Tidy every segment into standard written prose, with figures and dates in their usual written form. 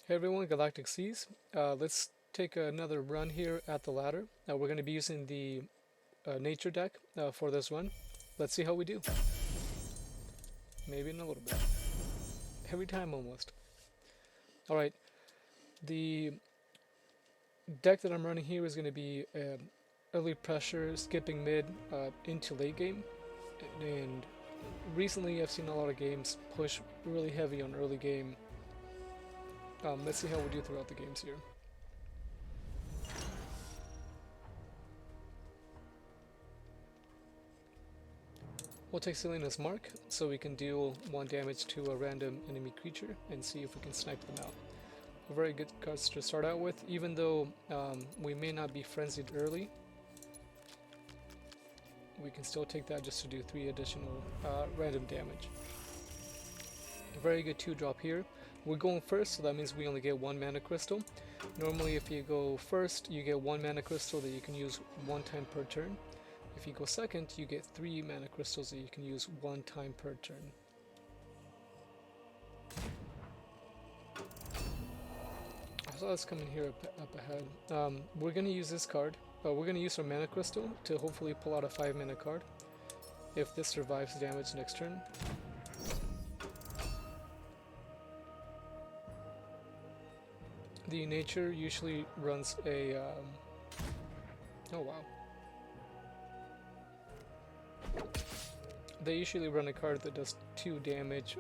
Hey everyone, Galactic Seas. Let's take another run here at the ladder. We're going to be using the nature deck for this run. Let's see how we do. Maybe in a little bit. Every time almost. Alright, the deck that I'm running here is going to be early pressure, skipping mid into late game. And recently I've seen a lot of games push really heavy on early game. Let's see how we do throughout the games here. We'll take Selena's Mark so we can deal 1 damage to a random enemy creature and see if we can snipe them out. Very good cards to start out with, even though we may not be frenzied early. We can still take that just to do 3 additional random damage. A very good 2-drop here. We're going first, so that means we only get 1 mana crystal. Normally if you go first, you get 1 mana crystal that you can use 1 time per turn. If you go second, you get 3 mana crystals that you can use 1 time per turn. I saw this coming here up ahead. We're going to use this card. We're going to use our mana crystal to hopefully pull out a 5 mana card if this survives damage next turn. The nature usually runs a... oh wow. They usually run a card that does 2 damage,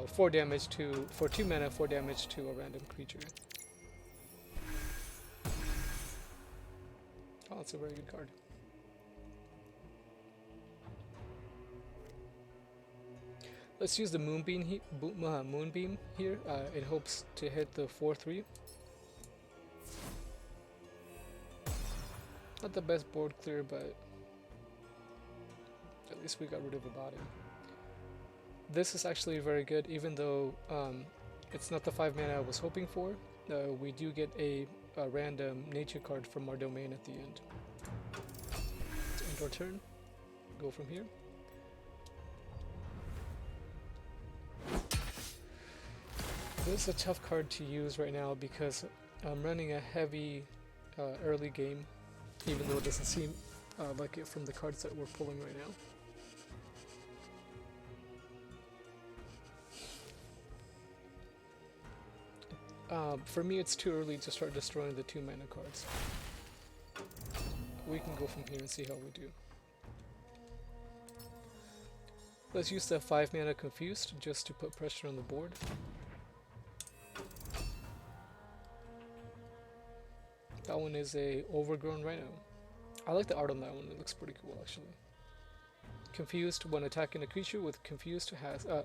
4 damage to, for 2 mana, 4 damage to a random creature. Oh, that's a very good card. Let's use the Moonbeam here in hopes to hit the 4-3. Not the best board clear, but at least we got rid of a body. This is actually very good, even though it's not the 5 mana I was hoping for. We do get a random nature card from our domain at the end. End our turn. Go from here. This is a tough card to use right now because I'm running a heavy early game, even though it doesn't seem like it from the cards that we're pulling right now. For me, it's too early to start destroying the 2 mana cards. We can go from here and see how we do. Let's use the 5 mana Confused just to put pressure on the board. That one is a Overgrown Rhino. I like the art on that one, it looks pretty cool actually. Confused when attacking a creature with Confused has a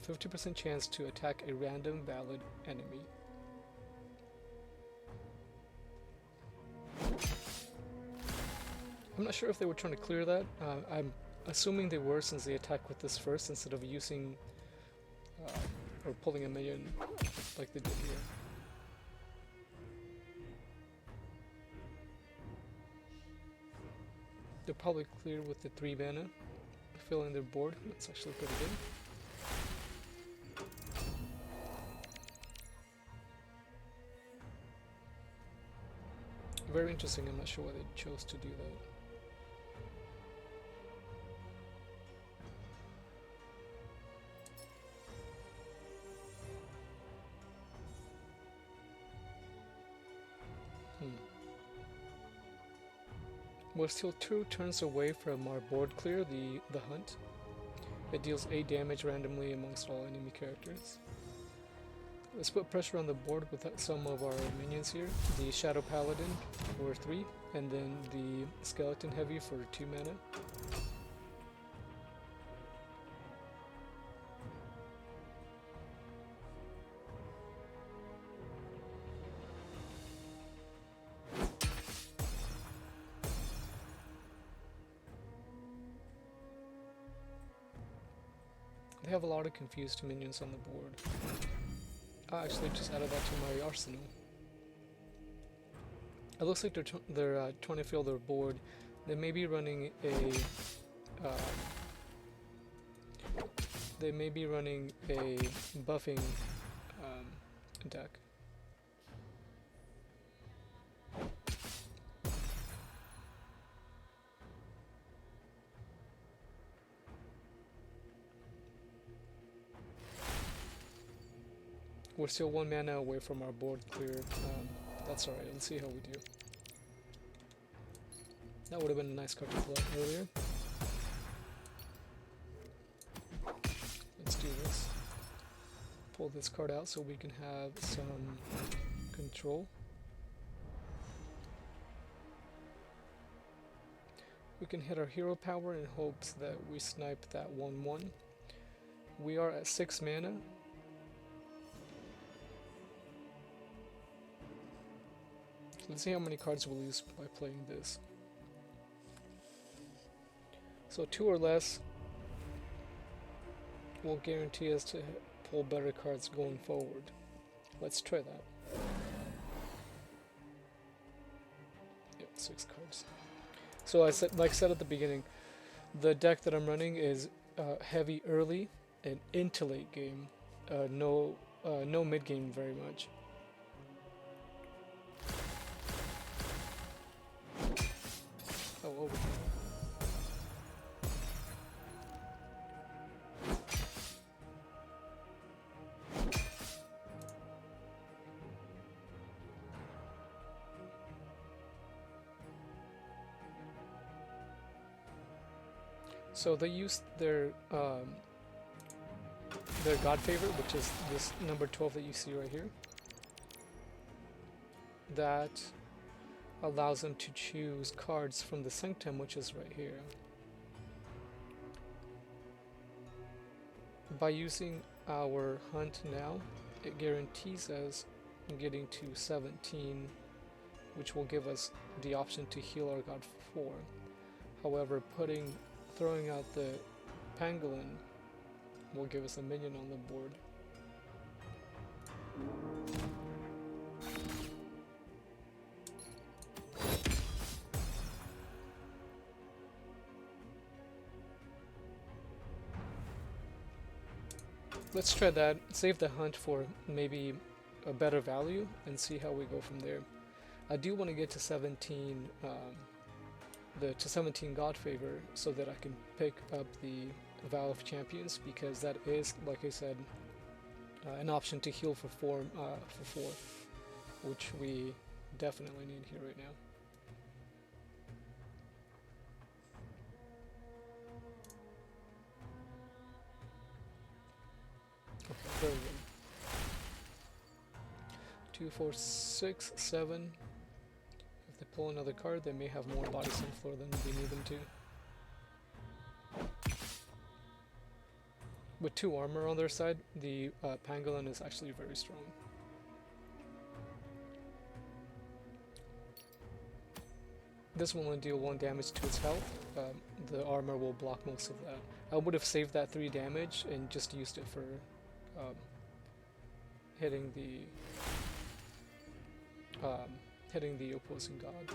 50% chance to attack a random valid enemy. I'm not sure if they were trying to clear that. I'm assuming they were, since they attack with this first instead of using or pulling a minion like they did here. They're probably clear with the 3 mana, filling their board. That's actually pretty good. Very interesting, I'm not sure why they chose to do that. We're still 2 turns away from our board clear, the hunt. It deals 8 damage randomly amongst all enemy characters. Let's put pressure on the board with some of our minions here. The Shadow Paladin for 3, and then the Skeleton Heavy for 2 mana. They have a lot of confused minions on the board. I actually just added that to my arsenal. It looks like they're trying to fill their board. They may be running a buffing deck. We're still 1 mana away from our board clear. That's alright, let's see how we do. That would have been a nice card to pull out earlier. Let's do this. Pull this card out so we can have some control. We can hit our hero power in hopes that we snipe that 1/1. We are at 6 mana. Let's see how many cards we'll lose by playing this. So 2 or less will guarantee us to pull better cards going forward. Let's try that. Yep, 6 cards. So like I said at the beginning, the deck that I'm running is heavy early and into late game. No mid game very much. Oh, over. So they used their God favorite, which is this number 12 that you see right here. That allows them to choose cards from the Sanctum, which is right here. By using our hunt now, it guarantees us getting to 17, which will give us the option to heal our God 4. However, throwing out the Pangolin will give us a minion on the board. Let's try that, save the hunt for maybe a better value, and see how we go from there. I do want to get to 17 God favor so that I can pick up the Vow of Champions, because that is, like I said, an option to heal for 4, which we definitely need here right now. Okay, very good. 2, 4, 6, 7. If they pull another card, they may have more bodies on the floor than we need them to. With 2 armor on their side, the Pangolin is actually very strong. This will only deal 1 damage to its health. The armor will block most of that. I would have saved that 3 damage and just used it for hitting the opposing god.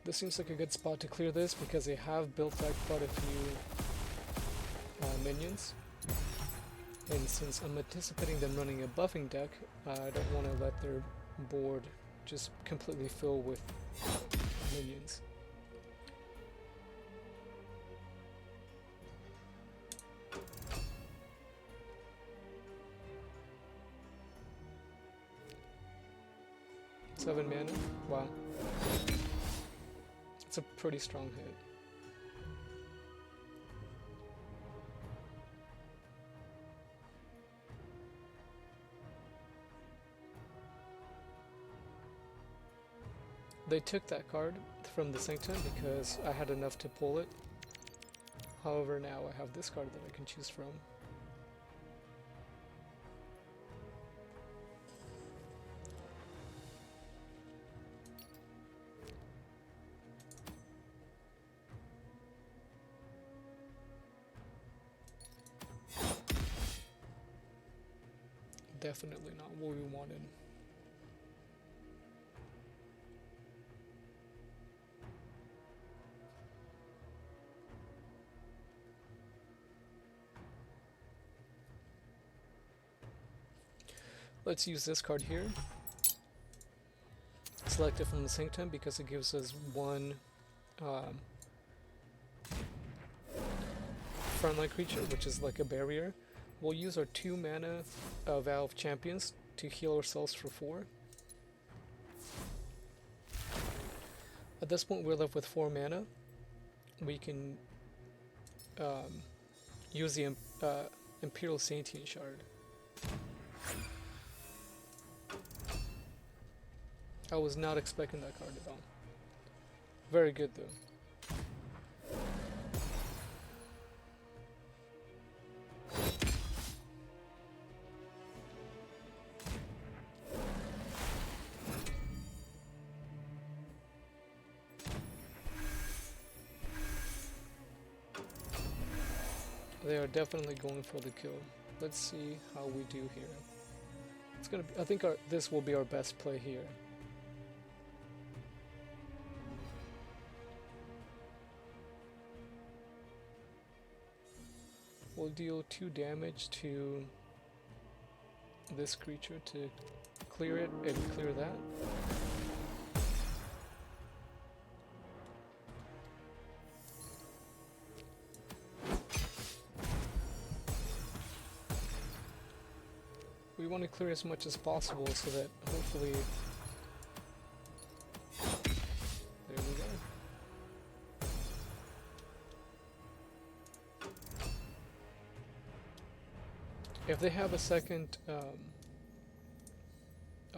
This seems like a good spot to clear this because they have built like quite a few minions, and since I'm anticipating them running a buffing deck, I don't want to let their board just completely fill with minions. Seven mana? Wow. It's a pretty strong hit. They took that card from the Sanctum because I had enough to pull it. However, now I have this card that I can choose from. Definitely not what we wanted. Let's use this card here. Select it from the sync temp because it gives us one frontline creature, which is like a barrier. We'll use our 2 mana Valve Champions to heal ourselves for 4. At this point we're left with 4 mana. We can use the Imperial Sentient Shard. I was not expecting that card at all. Very good though. They are definitely going for the kill. Let's see how we do here. It's gonna be, I think this will be our best play here. We'll deal 2 damage to this creature to clear it and clear that. We want to clear as much as possible so that hopefully... There we go. If they have a second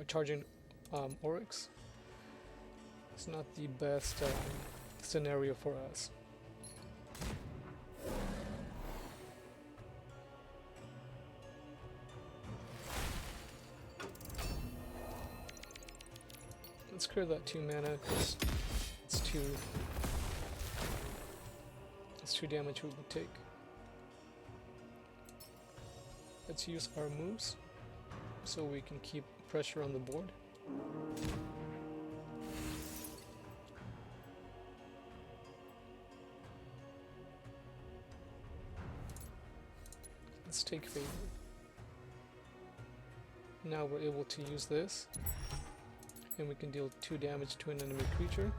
charging Oryx, it's not the best scenario for us. Let's clear that 2 mana because it's 2 damage we would take. Let's use our moves so we can keep pressure on the board. Let's take favor. Now we're able to use this, and we can deal 2 damage to an enemy creature.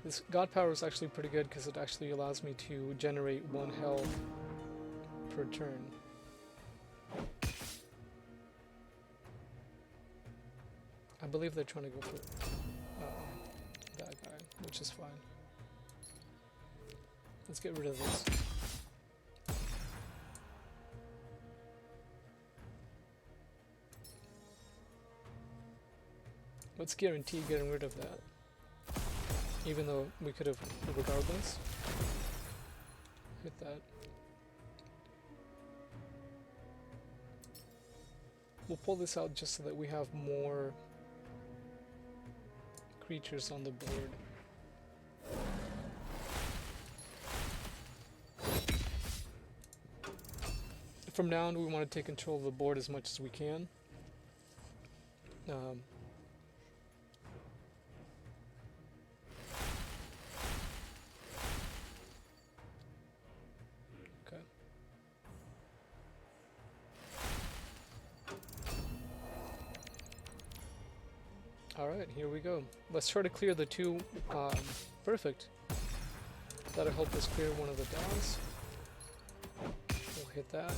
This God Power is actually pretty good because it actually allows me to generate 1 health per turn. I believe they're trying to go for that guy, which is fine. Let's get rid of this. Let's guarantee getting rid of that. Even though we could have regardless. Hit that. We'll pull this out just so that we have more creatures on the board. From now on, we want to take control of the board as much as we can. Alright, here we go. Let's try to clear the 2. Perfect. That'll help us clear one of the dogs. We'll hit that.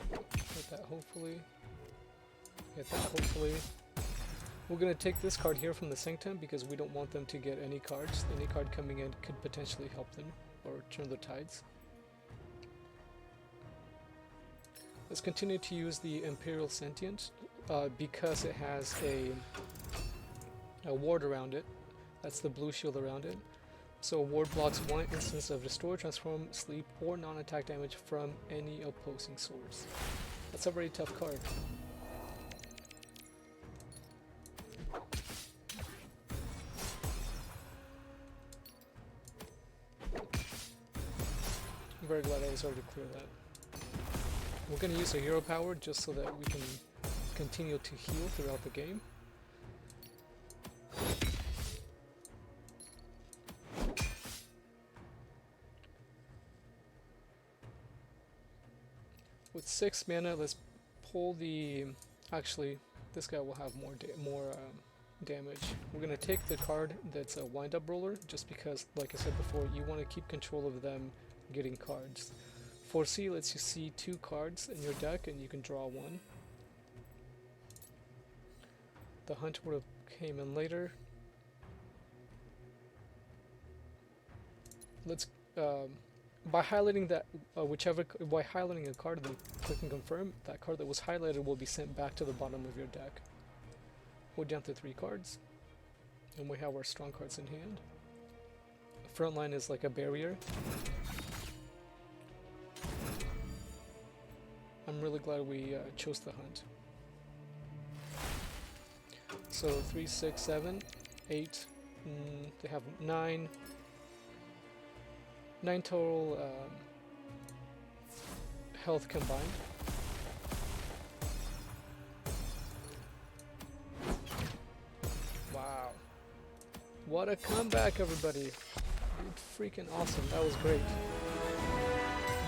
Hit that hopefully. Hit that hopefully. We're going to take this card here from the sync temp because we don't want them to get any cards. Any card coming in could potentially help them or turn the tides. Let's continue to use the Imperial Sentient because it has a ward around it. That's the blue shield around it. So a ward blocks 1 instance of Restore, Transform, Sleep, or non-attack damage from any opposing source. That's a very tough card. I'm very glad I was able to clear that. We're going to use a hero power just so that we can continue to heal throughout the game. With 6 mana, let's pull the... Actually, this guy will have more damage. We're going to take the card that's a wind-up roller, just because, like I said before, you want to keep control of them getting cards. 4C lets you see 2 cards in your deck, and you can draw 1. The hunt would have came in later. Let's by highlighting that by highlighting a card and then clicking confirm, that card that was highlighted will be sent back to the bottom of your deck. We're down to 3 cards, and we have our strong cards in hand. The front line is like a barrier. I'm really glad we chose the hunt. So 3, 6, 7, 8. They have 9 total health combined. Wow. What a comeback, everybody. Freaking awesome. That was great.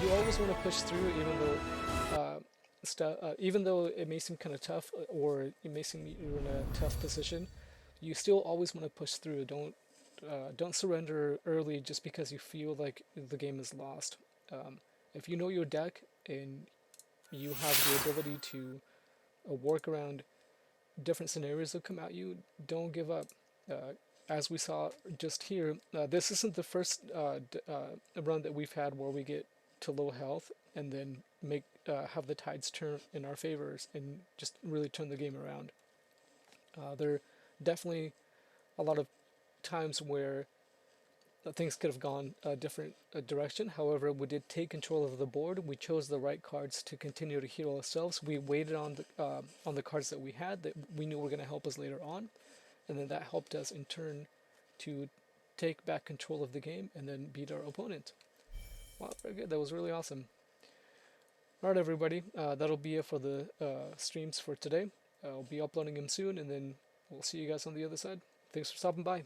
You always want to push through even though it may seem kind of tough, or it may seem you're in a tough position, you still always want to push through. Don't surrender early just because you feel like the game is lost. If you know your deck and you have the ability to work around different scenarios that come at you, don't give up. As we saw just here, this isn't the first run that we've had where we get to low health and then have the tides turn in our favors and just really turn the game around. There are definitely a lot of times where things could have gone a different direction. However, we did take control of the board. We chose the right cards to continue to heal ourselves. We waited on the cards that we had that we knew were going to help us later on, and then that helped us in turn to take back control of the game and then beat our opponent. Wow, very good. That was really awesome. Alright, everybody, that'll be it for the streams for today. I'll be uploading them soon, and then we'll see you guys on the other side. Thanks for stopping by.